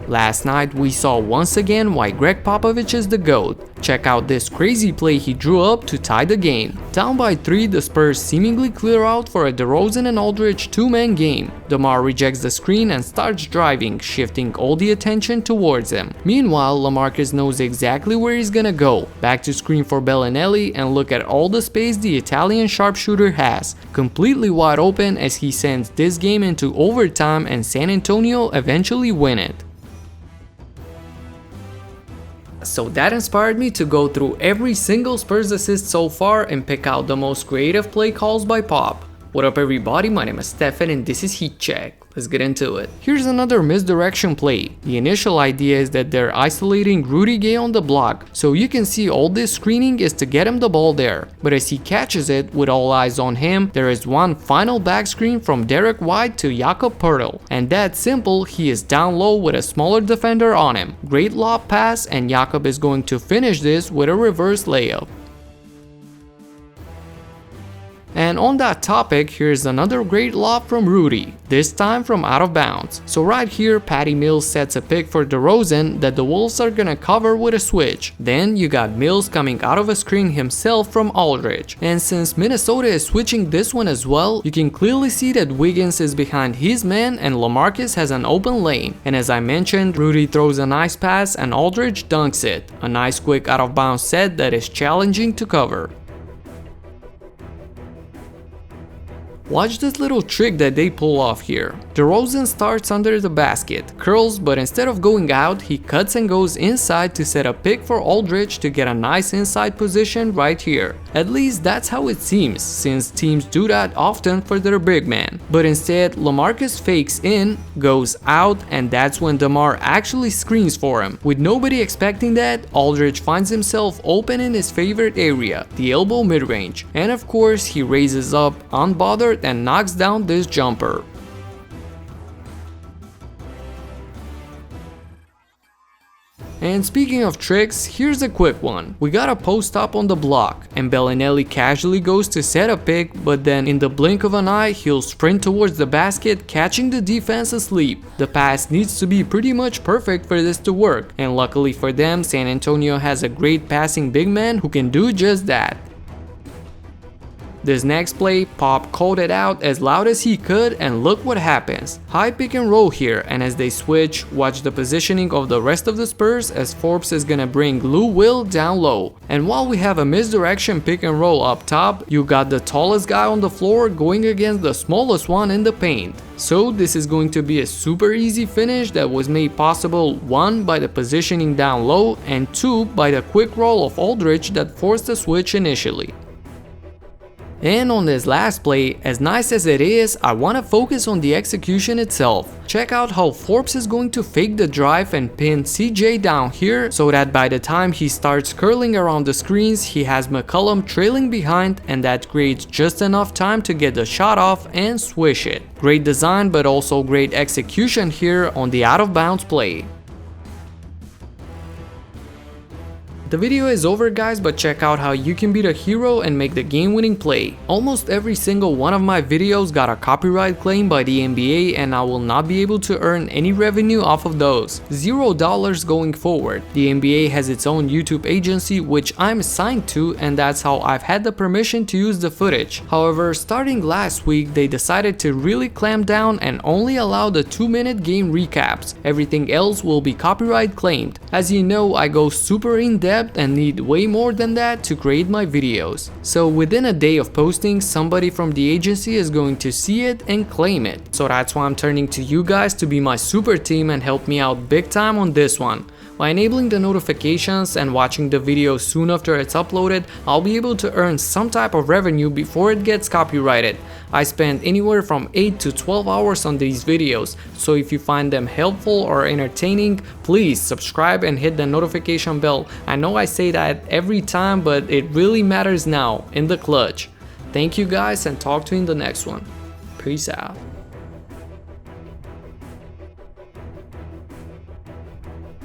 Last night we saw once again why Greg Popovic is the GOAT. Check out this crazy play he drew up to tie the game. Down by 3, the Spurs seemingly clear out for a Derozan and Aldridge two-man game. Demar rejects the screen and starts driving, shifting all the attention towards him. Meanwhile, Lamarcus knows exactly where he's gonna go. Back to screen for Belineli, and look at all the space the Italian sharpshooter has. Completely wide open as he sends this game into overtime and San Antonio eventually win it. So that inspired me to go through every single Spurs assist so far and pick out the most creative play calls by Pop. What up everybody, my name is Stefan and this is Heat Check. Let's get into it. Here's another misdirection play. The initial idea is that they're isolating Rudy Gay on the block, so you can see all this screening is to get him the ball there. But as he catches it, with all eyes on him, there is one final back screen from Derek White to G.O.A.T, and that's simple, he is down low with a smaller defender on him. Great lob pass, and G.O.A.T is going to finish this with a reverse layup. And on that topic, here's another great lob from Rudy, this time from out of bounds. So right here, Patty Mills sets a pick for Derozan that the Wolves are gonna cover with a switch. Then you got Mills coming out of a screen himself from Aldridge. And since Minnesota is switching this one as well, you can clearly see that Wiggins is behind his man and Lamarcus has an open lane. And as I mentioned, Rudy throws a nice pass and Aldridge dunks it. A nice quick out of bounds set that is challenging to cover. Watch this little trick that they pull off here. Derozan starts under the basket, curls, but instead of going out, he cuts and goes inside to set a pick for Aldridge to get a nice inside position right here. At least that's how it seems, since teams do that often for their big man. But instead, Lamarcus fakes in, goes out, and that's when Demar actually screens for him. With nobody expecting that, Aldridge finds himself open in his favorite area, the elbow mid-range. And of course, he raises up unbothered and knocks down this jumper. And speaking of tricks, here's a quick one. We got a post up on the block, and Belineli casually goes to set a pick, but then in the blink of an eye, he'll sprint towards the basket, catching the defense asleep. The pass needs to be pretty much perfect for this to work, and luckily for them, San Antonio has a great passing big man who can do just that. This next play, Pop called it out as loud as he could, and look what happens. High pick and roll here, and as they switch, watch the positioning of the rest of the Spurs as Forbes is gonna bring Lou Will down low. And while we have a misdirection pick and roll up top, you got the tallest guy on the floor going against the smallest one in the paint. So this is going to be a super easy finish that was made possible 1 by the positioning down low and 2 by the quick roll of Aldridge that forced the switch initially. And on this last play, as nice as it is, I want to focus on the execution itself. Check out how Forbes is going to fake the drive and pin CJ down here so that by the time he starts curling around the screens, he has McCollum trailing behind, and that creates just enough time to get the shot off and swish it. Great design, but also great execution here on the out of bounds play. The video is over guys, but check out how you can beat a hero and make the game-winning play. Almost every single one of my videos got a copyright claim by the NBA, and I will not be able to earn any revenue off of those. $0 going forward. The NBA has its own YouTube agency which I'm assigned to, and that's how I've had the permission to use the footage. However, starting last week they decided to really clamp down and only allow the 2-minute game recaps. Everything else will be copyright claimed. As you know, I go super in depth and need way more than that to create my videos. So within a day of posting, somebody from the agency is going to see it and claim it. So that's why I'm turning to you guys to be my super team and help me out big time on this one. By enabling the notifications and watching the video soon after it's uploaded, I'll be able to earn some type of revenue before it gets copyrighted. I spend anywhere from 8 to 12 hours on these videos, so if you find them helpful or entertaining, please subscribe and hit the notification bell. I know I say that every time, but it really matters now, in the clutch. Thank you guys, and talk to you in the next one. Peace out.